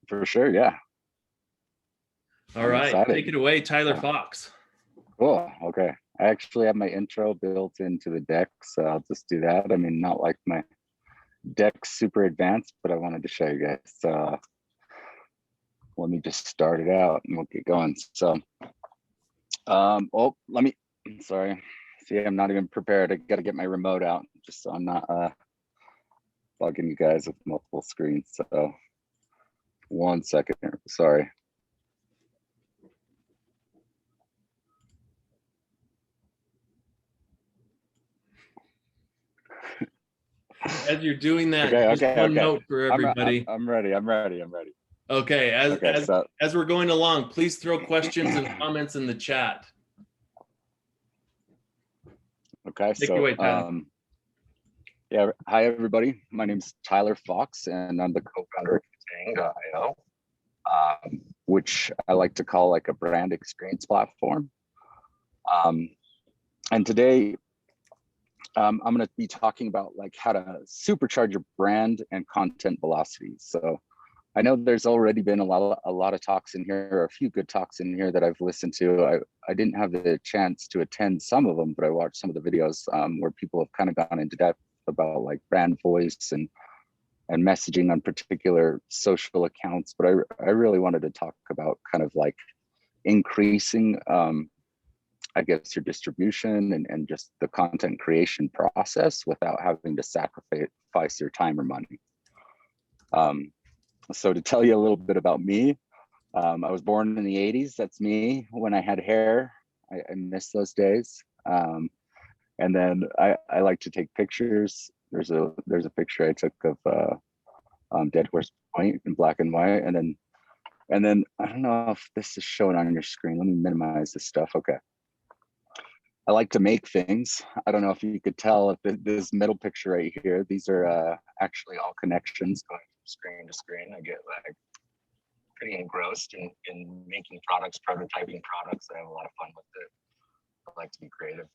For sure, yeah. All I'm right, excited. take it away, Tyler Fox. Cool. Okay. I actually have my intro built into the deck, so I'll just do that. I mean, not like my deck's super advanced, but I wanted to show you guys. So let me just start it out and we'll get going. So, sorry. See, I'm not even prepared. I got to get my remote out just so I'm not bugging you guys with multiple screens. So 1 second here. Sorry. As you're doing that, just one note for everybody. I'm ready. Okay, as we're going along, please throw questions and comments in the chat. Okay, Take it away, Tyler. Yeah, hi everybody. My name's Tyler Fox, and I'm the co-founder of Tang.io, which I like to call like a brand experience platform. And today, I'm going to be talking about like how to supercharge your brand and content velocity. So I know there's already been a lot of talks in here, or a few good talks in here that I've listened to. I didn't have the chance to attend some of them, but I watched some of the videos where people have kind of gone into depth about like brand voice and messaging on particular social accounts. But I really wanted to talk about kind of like increasing I guess your distribution and just the content creation process without having to sacrifice your time or money. So to tell you a little bit about me, I was born in the 80s. That's me when I had hair. I miss those days. And then I like to take pictures. There's a picture I took of Dead Horse Point in black and white. And then I don't know if this is showing on your screen. Let me minimize this stuff. Okay. I like to make things. I don't know if you could tell if this middle picture right here, these are actually all connections going from screen to screen. I get like pretty engrossed in making products, prototyping products. I have a lot of fun with it. I like to be creative,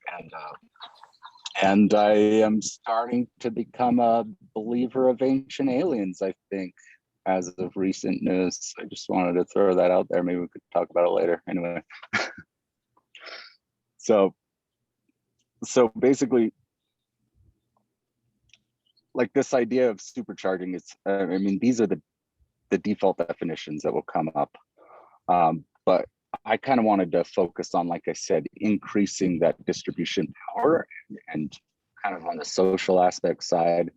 and I am starting to become a believer of ancient aliens, I think, as of recent news. I just wanted to throw that out there. Maybe we could talk about it later. Anyway. So basically, like this idea of supercharging is, I mean, these are the default definitions that will come up. But I kind of wanted to focus on, like I said, increasing that distribution power and kind of on the social aspect side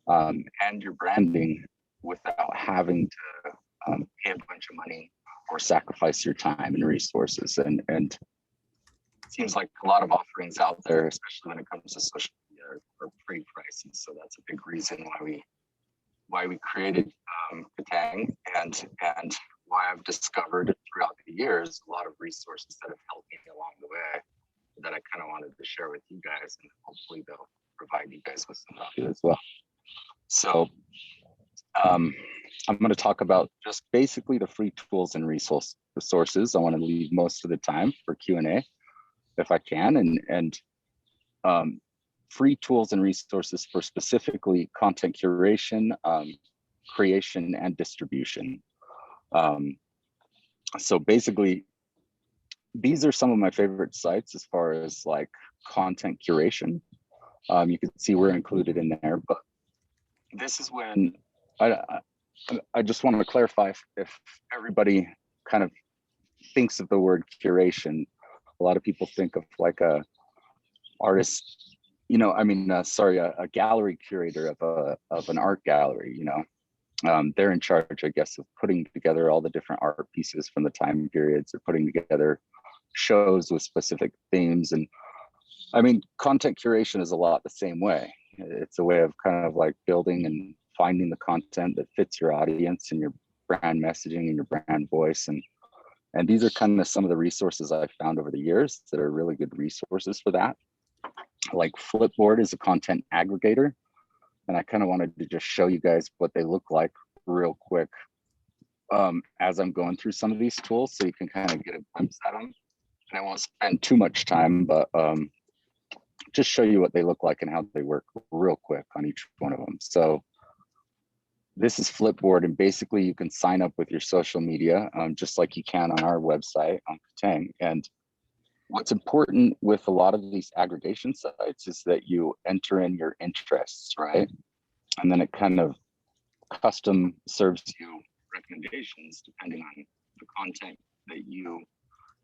and your branding without having to pay a bunch of money or sacrifice your time and resources. And it seems like a lot of offerings out there, especially when it comes to social media, are pretty pricey. So that's a big reason why we created Katang and why I've discovered throughout the years a lot of resources that have helped me along the way that I kind of wanted to share with you guys, and hopefully they'll provide you guys with some value as well. So I'm going to talk about just basically the free tools and resources. I want to leave most of the time for Q&A if I can, and free tools and resources for specifically content curation, creation, and distribution. So basically, these are some of my favorite sites as far as like content curation. You can see we're included in there, but this is when I just want to clarify if everybody kind of thinks of the word curation. A lot of people think of like a artist, a gallery curator of an art gallery, they're in charge, I guess, of putting together all the different art pieces from the time periods, or putting together shows with specific themes. And I mean, content curation is a lot the same way. It's a way of kind of like building and finding the content that fits your audience and your brand messaging and your brand voice. And these are kind of some of the resources I've found over the years that are really good resources for that. Like Flipboard is a content aggregator. And I kind of wanted to just show you guys what they look like real quick as I'm going through some of these tools, so you can kind of get a glimpse at them. And I won't spend too much time, but just show you what they look like and how they work real quick on each one of them. So this is Flipboard, and basically you can sign up with your social media, just like you can on our website on Katang. And what's important with a lot of these aggregation sites is that you enter in your interests, right? And then it kind of custom serves you recommendations depending on the content that you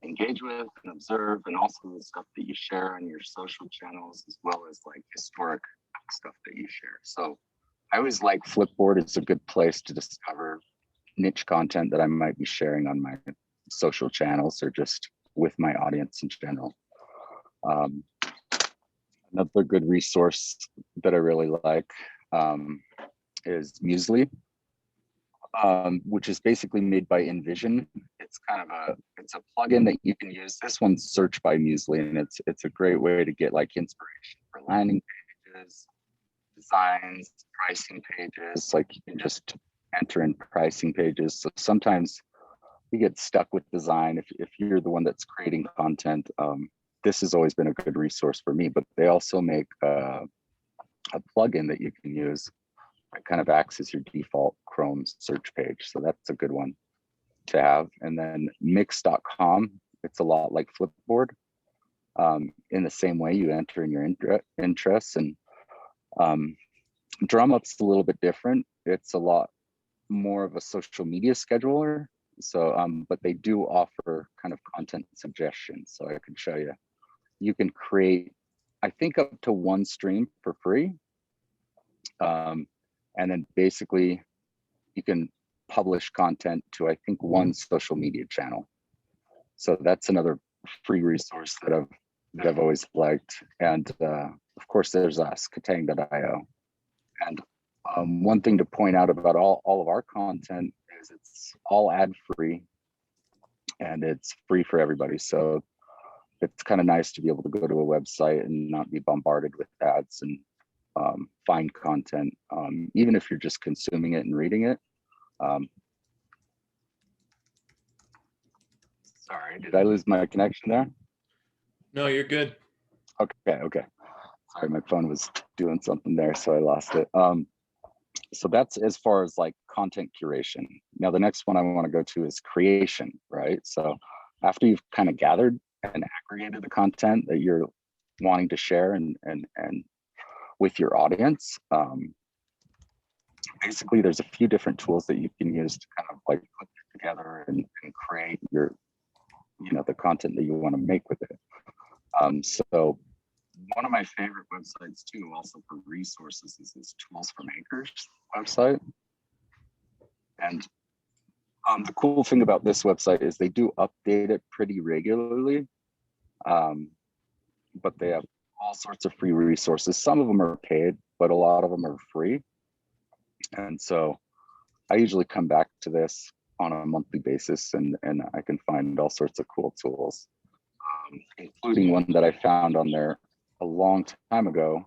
engage with and observe, and also the stuff that you share on your social channels, as well as like historic stuff that you share. So I always like Flipboard. It's a good place to discover niche content that I might be sharing on my social channels or just with my audience in general. Another good resource that I really like is Musely, which is basically made by InVision. It's kind of it's a plugin that you can use. This one's Search by Musely, and it's a great way to get like inspiration for landing pages, designs, pricing pages. Like you can just enter in pricing pages. So sometimes you get stuck with design if you're the one that's creating content. This has always been a good resource for me, but they also make a plugin that you can use that kind of acts as your default Chrome search page. So that's a good one to have. And then mix.com, it's a lot like Flipboard. In the same way, you enter in your interests, and DrumUp's a little bit different. It's a lot more of a social media scheduler. So, but they do offer kind of content suggestions. So I can show you. You can create, I think, up to one stream for free. And then basically you can publish content to, I think, one social media channel. So that's another free resource that I've always liked. And of course, there's us, Katang.io. And one thing to point out about all of our content is it's all ad free and it's free for everybody. So it's kind of nice to be able to go to a website and not be bombarded with ads and find content, even if you're just consuming it and reading it. Sorry, did I lose my connection there? No, you're good. Okay. Sorry, my phone was doing something there, so I lost it. So that's as far as like content curation. Now, the next one I want to go to is creation, right? So after you've kind of gathered and aggregated the content that you're wanting to share and with your audience, basically there's a few different tools that you can use to kind of like put it together and create your, the content that you want to make with it. So one of my favorite websites too, also for resources, is this Tools for Makers website. And the cool thing about this website is they do update it pretty regularly, but they have all sorts of free resources. Some of them are paid, but a lot of them are free. And so I usually come back to this on a monthly basis, and I can find all sorts of cool tools, including one that I found on there a long time ago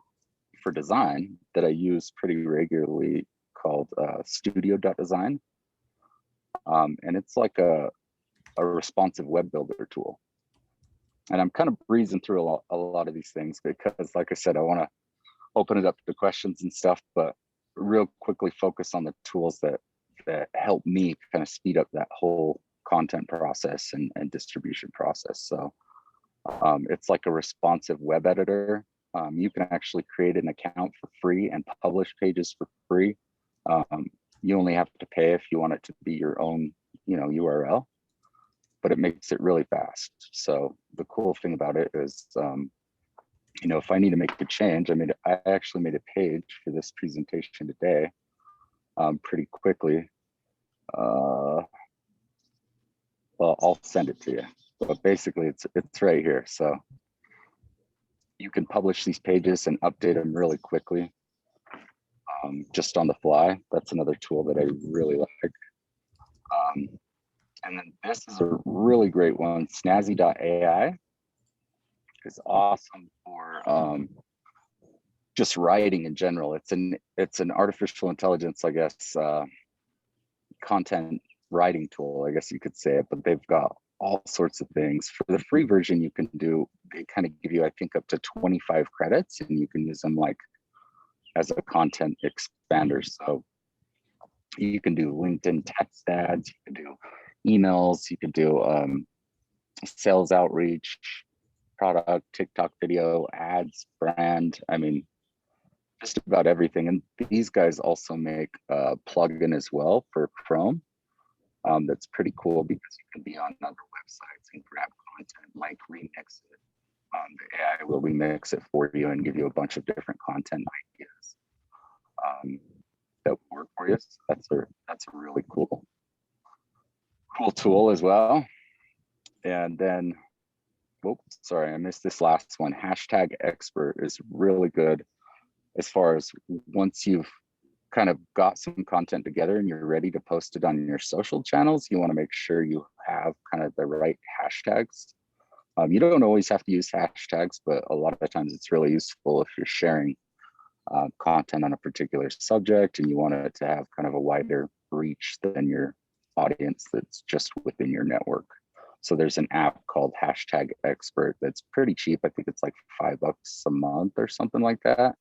for design that I use pretty regularly called studio.design. And it's like a responsive web builder tool. And I'm kind of breezing through a lot of these things because, like I said, I want to open it up to questions and stuff, but real quickly focus on the tools that help me kind of speed up that whole content process and distribution process. So it's like a responsive web editor. You can actually create an account for free and publish pages for free. You only have to pay if you want it to be your own, URL, but it makes it really fast. So the cool thing about it is, if I need to make a change, I actually made a page for this presentation today pretty quickly. Well, I'll send it to you, but basically it's right here. So you can publish these pages and update them really quickly, just on the fly. That's another tool that I really like. And then this is a really great one, snazzy.ai. Is awesome for just writing in general. It's an artificial intelligence, I guess, content writing tool, I guess you could say it, but they've got all sorts of things. For the free version, you can they kind of give you, I think, up to 25 credits, and you can use them like as a content expander. So You can do LinkedIn text ads, you can do emails, you can do sales outreach, product, TikTok video, ads, brand. I mean, just about everything. And these guys also make a plugin as well for Chrome. That's pretty cool because you can be on other websites and grab content, like remix it. The AI will remix it for you and give you a bunch of different content ideas that will work for you. So that's a really cool tool as well. And then, oops, sorry, I missed this last one. Hashtag expert is really good as far as once you've kind of got some content together and you're ready to post it on your social channels, you want to make sure you have kind of the right hashtags. You don't always have to use hashtags, but a lot of the times it's really useful if you're sharing content on a particular subject and you want it to have kind of a wider reach than your audience that's just within your network. So there's an app called Hashtag Expert that's pretty cheap. I think it's like $5 a month or something like that.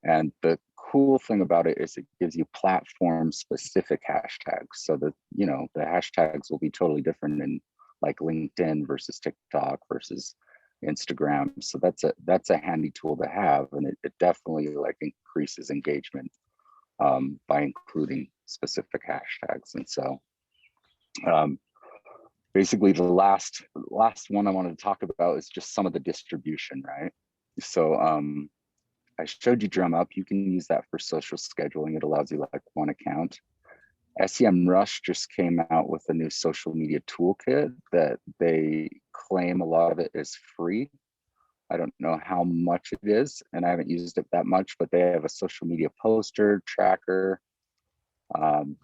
And the cool thing about it is it gives you platform specific hashtags. So that, you know, the hashtags will be totally different in like LinkedIn versus TikTok versus Instagram. So that's a handy tool to have. And it definitely like increases engagement by including specific hashtags. And so basically the last one I wanted to talk about is just some of the distribution, right? So I showed you DrumUp. You can use that for social scheduling. It allows you like one account. SEMrush just came out with a new social media toolkit that they claim a lot of it is free. I don't know how much it is, and I haven't used it that much, but they have a social media poster tracker.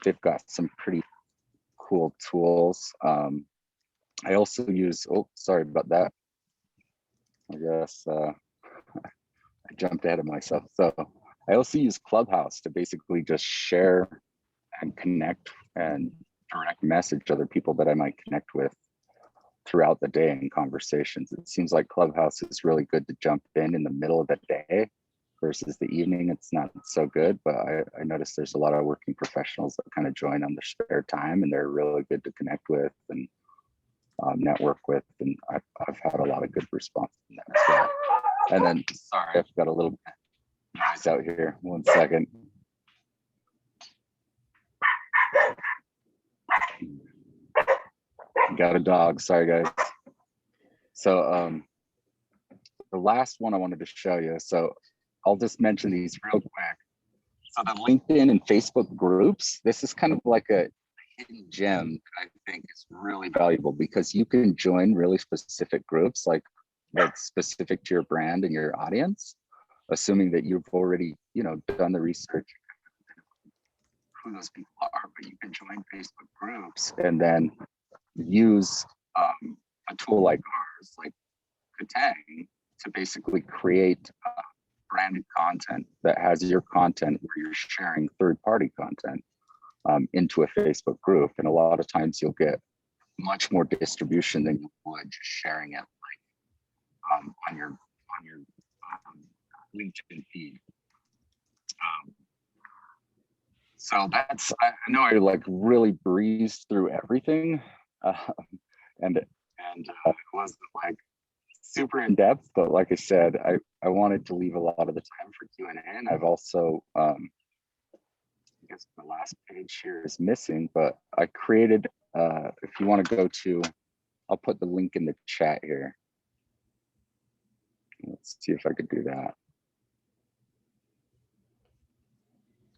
They've got some pretty cool tools. I also use, oh, sorry about that. I guess I jumped ahead of myself. So I also use Clubhouse to basically just share and connect and direct message other people that I might connect with throughout the day in conversations. It seems like Clubhouse is really good to jump in the middle of the day versus the evening. It's not so good, but I noticed there's a lot of working professionals that kind of join on their spare time, and they're really good to connect with and network with. And I've had a lot of good response from that as well. And then, sorry, I've got a little noise out here. 1 second. Got a dog, sorry guys. So the last one I wanted to show you, so I'll just mention these real quick. So the LinkedIn and Facebook groups, this is kind of like a hidden gem I think is really valuable because you can join really specific groups like that's specific to your brand and your audience, assuming that you've already, you know, done the research who those people are, but you can join Facebook groups and then use a tool like ours, like Katang, to basically create branded content that has your content where you're sharing third-party content into a Facebook group. And a lot of times you'll get much more distribution than you would just sharing it like on your LinkedIn feed. So that's, I know I like really breezed through everything, and it wasn't like super in depth, but like I said, I wanted to leave a lot of the time for Q&A, and I've also, I guess the last page here is missing, but I created, if you want to go to, I'll put the link in the chat here. Let's see if I could do that.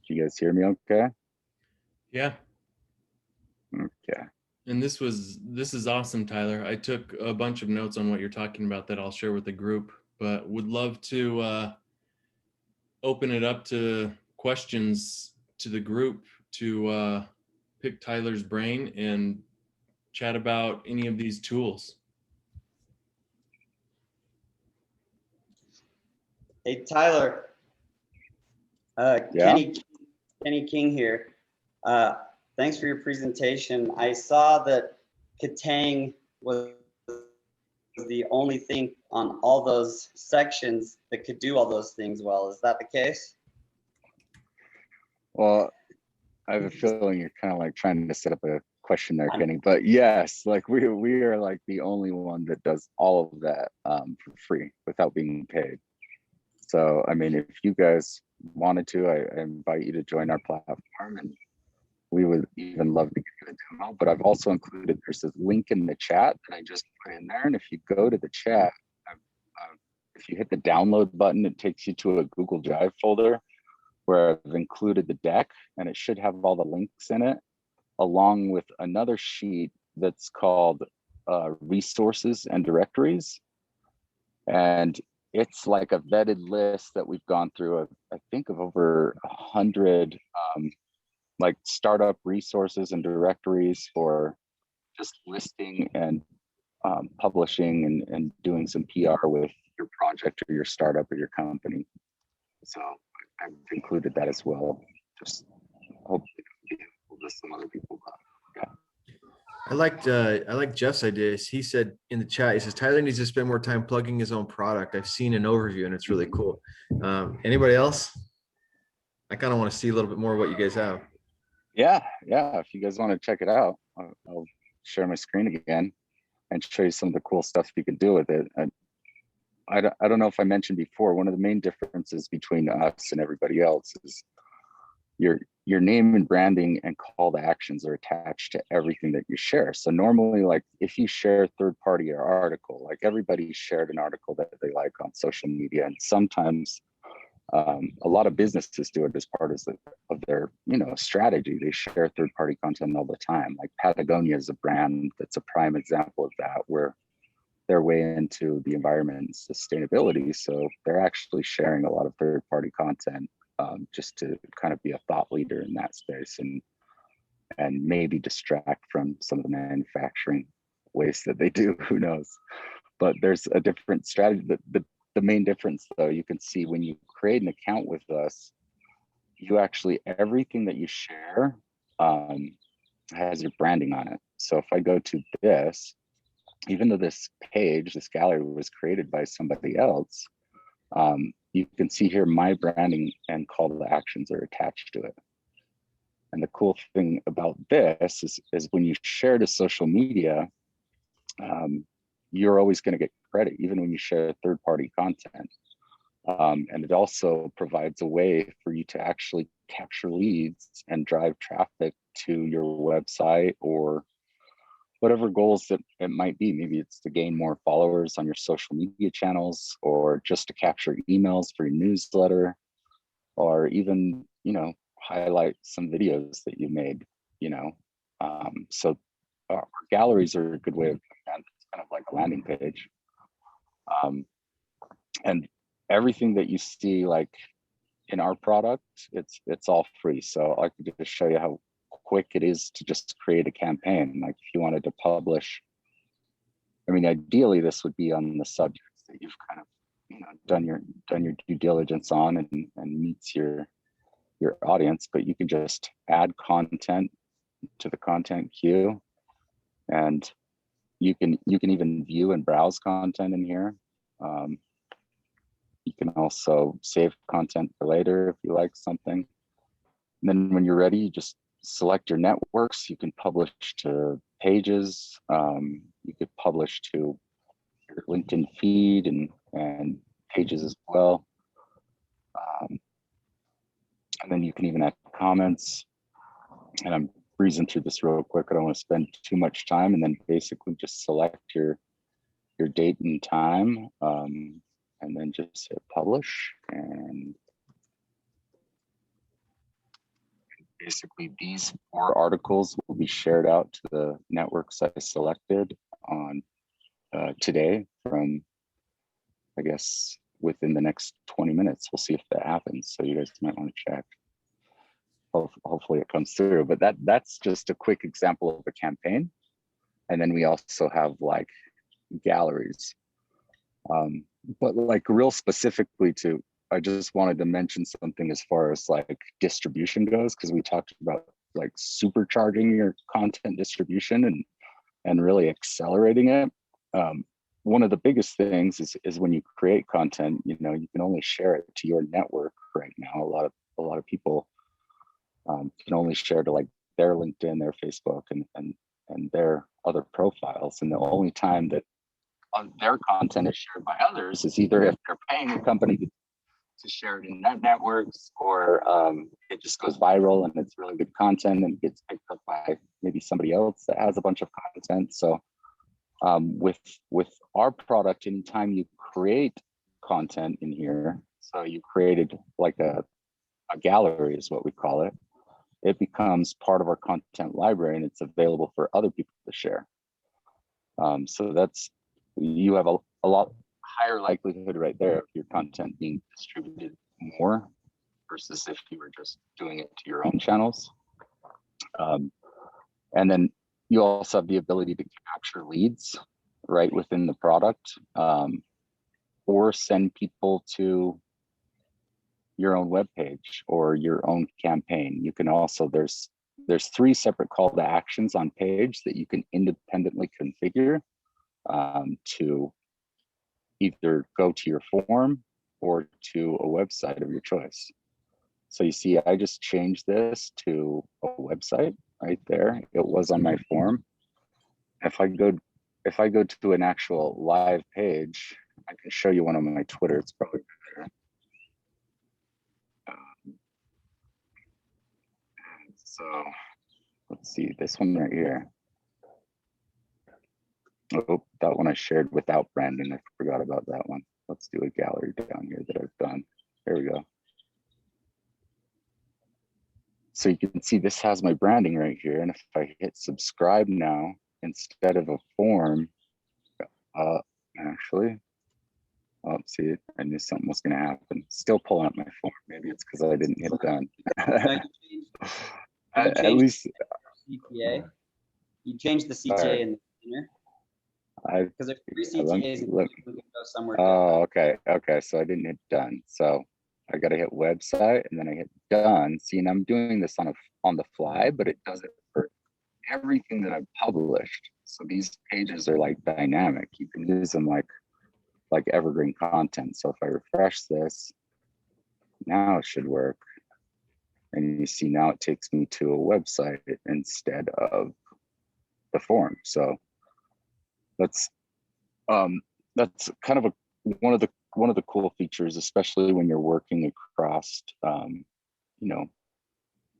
Can you guys hear me okay? Yeah. Okay. And this is awesome, Tyler. I took a bunch of notes on what you're talking about that I'll share with the group, but would love to open it up to questions to the group to pick Tyler's brain and chat about any of these tools. Hey, Tyler. Yeah. Kenny King here. Thanks for your presentation. I saw that Katang was the only thing on all those sections that could do all those things well. Is that the case? Well, I have a feeling you're kind of like trying to set up a question there, Kenny. But yes, like we are like the only one that does all of that for free without being paid. So I mean, if you guys wanted to, I invite you to join our platform, and we would even love to give you a demo. But I've also included, there's this link in the chat that I just put in there, and if you go to the chat, if you hit the download button, it takes you to a Google Drive folder where I've included the deck, and it should have all the links in it, along with another sheet that's called resources and directories. And it's like a vetted list that we've gone through, I think of over 100 like startup resources and directories for just listing and publishing and doing some PR with your project or your startup or your company. So I've included that as well. Just hopefully to some other people. I like Jeff's ideas. He said in the chat, he says Tyler needs to spend more time plugging his own product. I've seen an overview and it's really cool. Anybody else? I kind of want to see a little bit more of what you guys have. Yeah. If you guys want to check it out, I'll share my screen again and show you some of the cool stuff you can do with it. And I don't know if I mentioned before, one of the main differences between us and everybody else is your name and branding and call to actions are attached to everything that you share. So normally, like if you share a third party or article, like everybody shared an article that they like on social media, and sometimes a lot of businesses do it as part of their strategy. They share third party content all the time. Like Patagonia is a brand that's a prime example of that, where they're way into the environment and sustainability. So they're actually sharing a lot of third party content just to kind of be a thought leader in that space and maybe distract from some of the manufacturing waste that they do, who knows. But there's a different strategy. The main difference though, you can see when you create an account with us, you actually, everything that you share has your branding on it. So if I go to this, even though this gallery was created by somebody else, you can see here my branding and call to actions are attached to it. And the cool thing about this is when you share to social media, you're always going to get credit, even when you share third-party content. And it also provides a way for you to actually capture leads and drive traffic to your website or whatever goals that it might be. Maybe it's to gain more followers on your social media channels, or just to capture emails for your newsletter, or even, highlight some videos that you made, so our galleries are a good way of doing that. It's kind of like a landing page. And everything that you see like in our product, it's all free. So I could just show you how quick it is to just create a campaign. Like if you wanted to publish, ideally this would be on the subjects that you've kind of done your due diligence on and meets your audience, but you can just add content to the content queue, and you can even view and browse content in here. You can also save content for later if you like something. And then when you're ready, you just select your networks. You can publish to pages. You could publish to your LinkedIn feed and pages as well. And then you can even add comments. And I'm breezing through this real quick. I don't want to spend too much time. And then basically just select your date and time, and then just hit publish. And basically these 4 articles will be shared out to the networks I selected on today from, I guess, within the next 20 minutes. We'll see if that happens. So you guys might want to check. Hopefully it comes through, but that's just a quick example of a campaign. And then we also have like galleries, but like real specifically I just wanted to mention something as far as like distribution goes, because we talked about like supercharging your content distribution and really accelerating it. One of the biggest things is when you create content, you can only share it to your network right now. A lot of people can only share to like their LinkedIn, their Facebook, and their other profiles. And the only time that their content is shared by others is either if they're paying a company to share it in their networks, or it just goes viral and it's really good content and gets picked up by maybe somebody else that has a bunch of content. So with our product, anytime you create content in here, so you created like a gallery is what we call it, it becomes part of our content library and it's available for other people to share. So that's, you have a lot higher likelihood right there of your content being distributed more versus if you were just doing it to your own channels. And then you also have the ability to capture leads right within the product, or send people to your own webpage or your own campaign. You can also, there's 3 separate call to actions on page that you can independently configure to either go to your form or to a website of your choice. So you see, I just changed this to a website right there. It was on my form. If I go to an actual live page, I can show you one on my Twitter. It's probably better. So let's see this one right here. Oh, that one I shared without branding. I forgot about that one. Let's do a gallery down here that I've done. There we go. So you can see this has my branding right here. And if I hit subscribe now, instead of a form, actually, oh, see, I knew something was going to happen. Still pulling up my form. Maybe it's because I didn't hit done. At least CTA. You changed the CTA in the center. Because if free CTAs, we can go somewhere. Oh, okay. Okay. So I didn't hit done. So I got to hit website and then I hit done. See, and I'm doing this on the fly, but it does it for everything that I've published. So these pages are like dynamic. You can use them like evergreen content. So if I refresh this, now it should work. And you see now it takes me to a website instead of the form. So that's kind of one of the cool features, especially when you're working across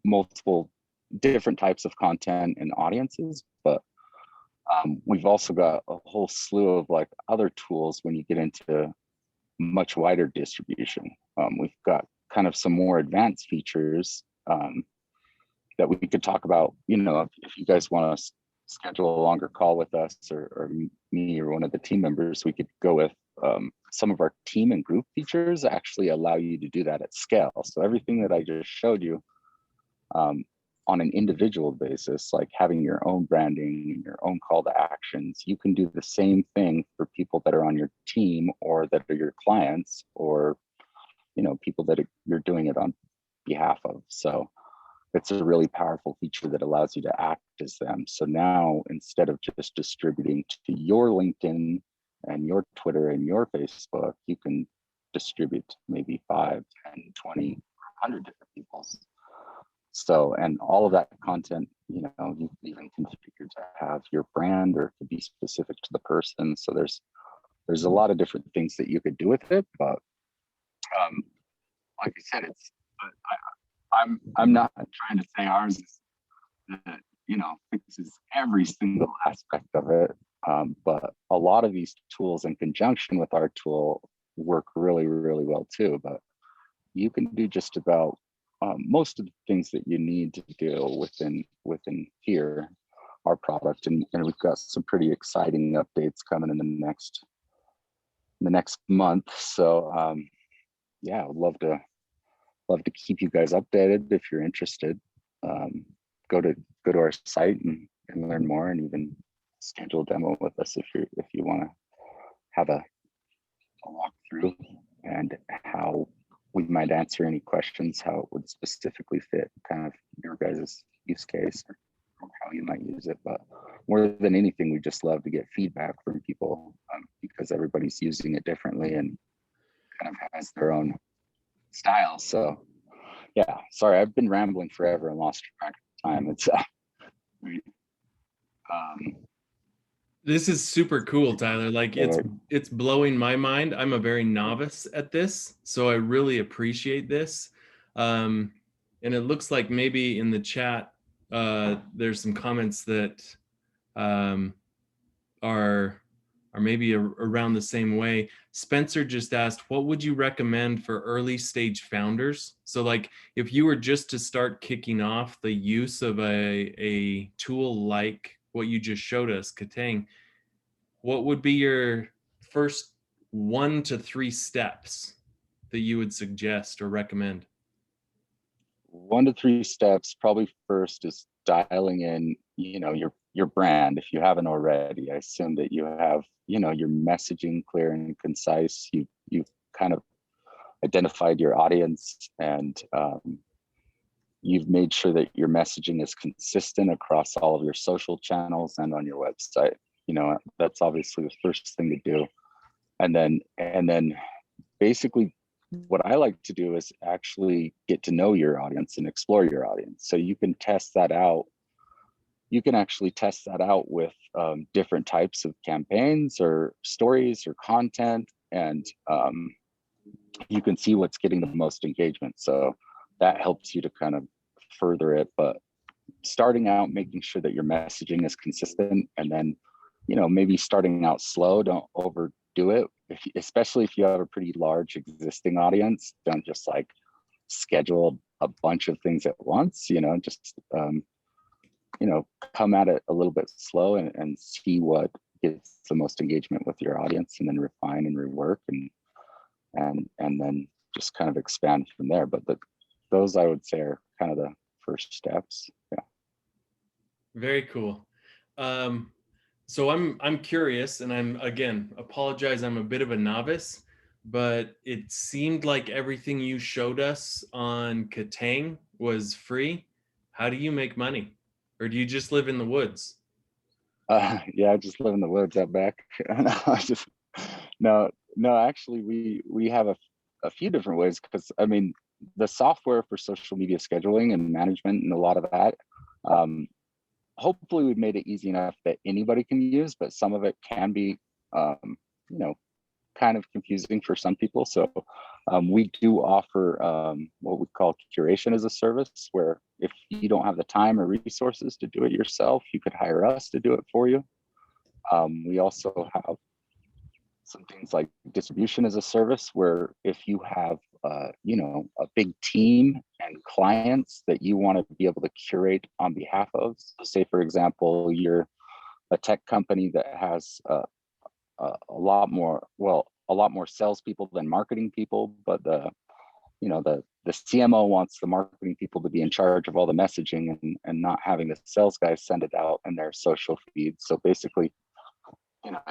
multiple different types of content and audiences. But we've also got a whole slew of like other tools when you get into much wider distribution. We've got kind of some more advanced features that we could talk about. If you guys want to schedule a longer call with us or me or one of the team members, we could go with some of our team and group features actually allow you to do that at scale. So everything that I just showed you on an individual basis, like having your own branding and your own call to actions, you can do the same thing for people that are on your team or that are your clients, or people that you're doing it on behalf of. So it's a really powerful feature that allows you to act as them. So now, instead of just distributing to your LinkedIn and your Twitter and your Facebook, you can distribute to maybe 5, 10, 20, 100 different people's. So, and all of that content, you even configure to have your brand or to be specific to the person. So there's a lot of different things that you could do with it. But like I said, I'm not trying to say ours is fixes every single aspect of it. But a lot of these tools in conjunction with our tool work really, really well too. But you can do just about most of the things that you need to do within here, our product, and we've got some pretty exciting updates coming in the next month. So yeah, I'd love to keep you guys updated. If you're interested, go to our site and learn more, and even schedule a demo with us if you want to have a walkthrough and how we might answer any questions, how it would specifically fit kind of your guys' use case or how you might use it. But more than anything, we just love to get feedback from people because everybody's using it differently and kind of has their own style. So Yeah, sorry, I've been rambling forever and lost track of time. It's um, This is super cool, Tyler. Like it's blowing my mind. I'm a very novice at this, so I really appreciate this. And it looks like maybe in the chat there's some comments that um, are maybe around the same way. Spencer just asked, what would you recommend for early stage founders? So like if you were just to start kicking off the use of a tool like what you just showed us, Katang, what would be your first 1 to 3 steps that you would suggest or recommend? 1 to 3 steps. Probably first is dialing in, your brand. If you haven't already, I assume that you have, your messaging clear and concise. You've kind of identified your audience, and you've made sure that your messaging is consistent across all of your social channels and on your website. That's obviously the first thing to do. And then basically what I like to do is actually get to know your audience and explore your audience. So you can test that out. You can actually test that out with different types of campaigns or stories or content, and you can see what's getting the most engagement. So that helps you to kind of further it. But starting out, making sure that your messaging is consistent, and then, maybe starting out slow, don't overdo it. Especially if you have a pretty large existing audience, don't just like schedule a bunch of things at once, just, come at it a little bit slow, and see what gets the most engagement with your audience, and then refine and rework, and then just kind of expand from there. But those I would say are kind of the first steps. Yeah. Very cool. So I'm curious, and I'm again apologize. I'm a bit of a novice, but it seemed like everything you showed us on Katang was free. How do you make money, or do you just live in the woods? Yeah, I just live in the woods out back. No, no, actually, we have a few different ways, because I mean, the software for social media scheduling and management and a lot of that, hopefully we've made it easy enough that anybody can use, but some of it can be, you know, kind of confusing for some people. So we do offer what we call curation as a service, where if you don't have the time or resources to do it yourself, you could hire us to do it for you. We also have some things like distribution as a service, where if you have you know, a big team and clients that you want to be able to curate on behalf of. So say, for example, you're a tech company that has a lot more, well, a lot more salespeople than marketing people, but the CMO wants the marketing people to be in charge of all the messaging, and not having the sales guys send it out in their social feeds. So basically,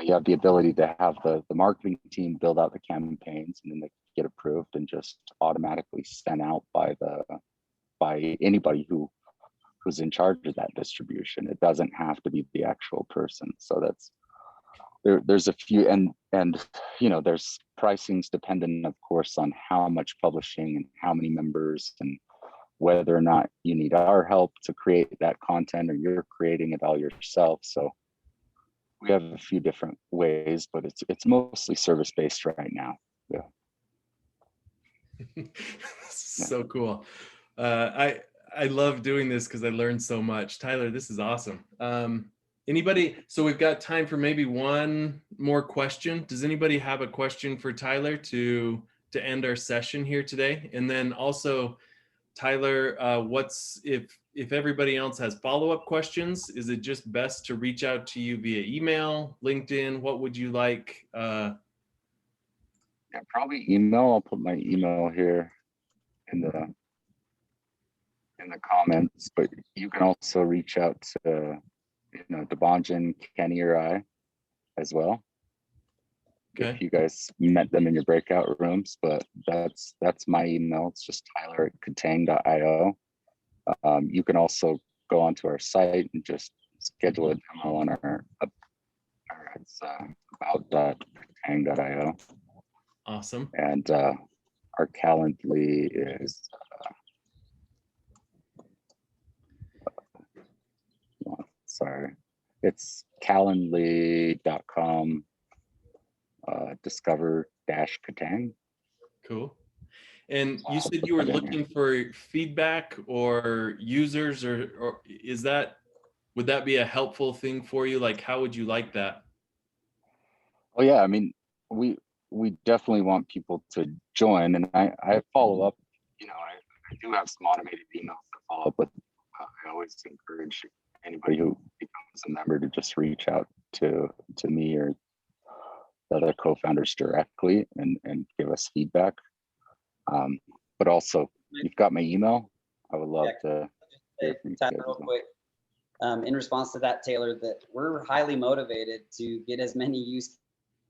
you have the ability to have the marketing team build out the campaigns, and then they get approved and just automatically sent out by anybody who's in charge of that distribution. It doesn't have to be the actual person. So that's there's a few, and there's pricings dependent, of course, on how much publishing and how many members, and whether or not you need our help to create that content, or you're creating it all yourself. So we have a few different ways, but it's mostly service based right now. Yeah. So cool. I love doing this because I learned so much. Tyler, this is awesome. Anybody? So we've got time for maybe one more question. Does anybody have a question for Tyler to end our session here today? And then also, Tyler, what's if everybody else has follow-up questions, is it just best to reach out to you via email, LinkedIn? What would you like? Yeah, probably email. I'll put my email here in the comments, but you can also reach out to Debanjan, Kenny, or I as well. Okay. If you guys met them in your breakout rooms, but that's my email. It's just tyler@katang.io. You can also go onto our site and just schedule a demo on our it's about.katang.io. Awesome. And our Calendly is sorry. It's calendly.com discover-Katang. Cool. And you said you were looking for feedback or users, or would that be a helpful thing for you? Like, how would you like that? Oh yeah, I mean, we definitely want people to join, and I follow up. You know, I do have some automated emails to follow up with. I always encourage anybody who becomes a member to just reach out to me or the other co-founders directly and give us feedback. But also, you've got my email. I would love to hear from you guys as Real well. quick. In response to that, Taylor, that we're highly motivated to get as many use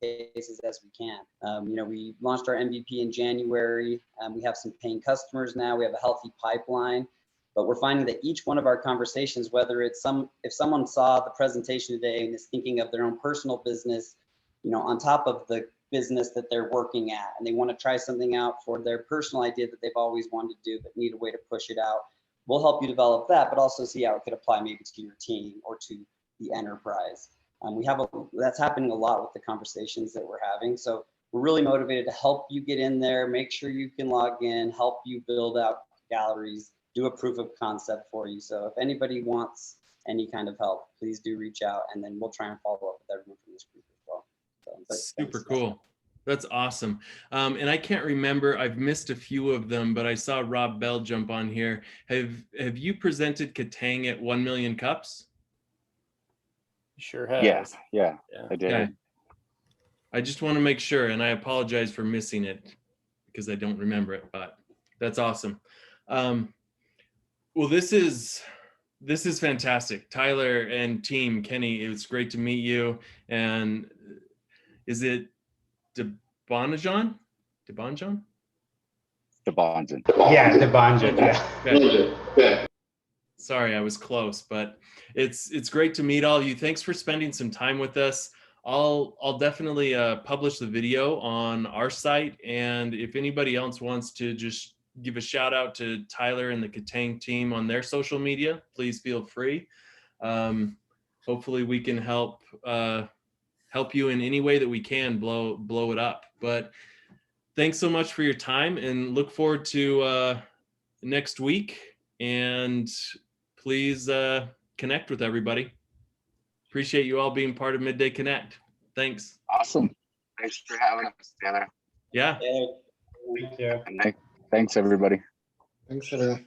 cases as we can. You know, we launched our MVP in January. We have some paying customers now. We have a healthy pipeline, but we're finding that each one of our conversations, whether it's if someone saw the presentation today and is thinking of their own personal business, you know, on top of the business that they're working at, and they want to try something out for their personal idea that they've always wanted to do but need a way to push it out, we'll help you develop that, but also see how it could apply maybe to your team or to the enterprise. That's happening a lot with the conversations that we're having. So we're really motivated to help you get in there, make sure you can log in, help you build out galleries, do a proof of concept for you. So if anybody wants any kind of help, please do reach out, and then we'll try and follow up with everyone from this group as well. So, super cool. That's awesome. And I can't remember, I've missed a few of them, but I saw Rob Bell jump on here. Have you presented Katang at 1 million cups? Sure has. Yeah, I did. Okay. I just want to make sure, and I apologize for missing it because I don't remember it, but that's awesome. Well, this is fantastic. Tyler and team, Kenny, it was great to meet you. And is it Debanjan? Debanjan. Yeah, Debanjan. Okay. Okay. Sorry, I was close, but it's great to meet all of you. Thanks for spending some time with us. I'll definitely publish the video on our site, and if anybody else wants to just give a shout out to Tyler and the Katang team on their social media, please feel free. Hopefully we can help you in any way that we can blow it up. But thanks so much for your time, and look forward to next week. And please connect with everybody. Appreciate you all being part of Midday Connect. Thanks. Awesome. Thanks for having us, Taylor. Yeah. Thank you. And thanks, everybody. Thanks, everyone.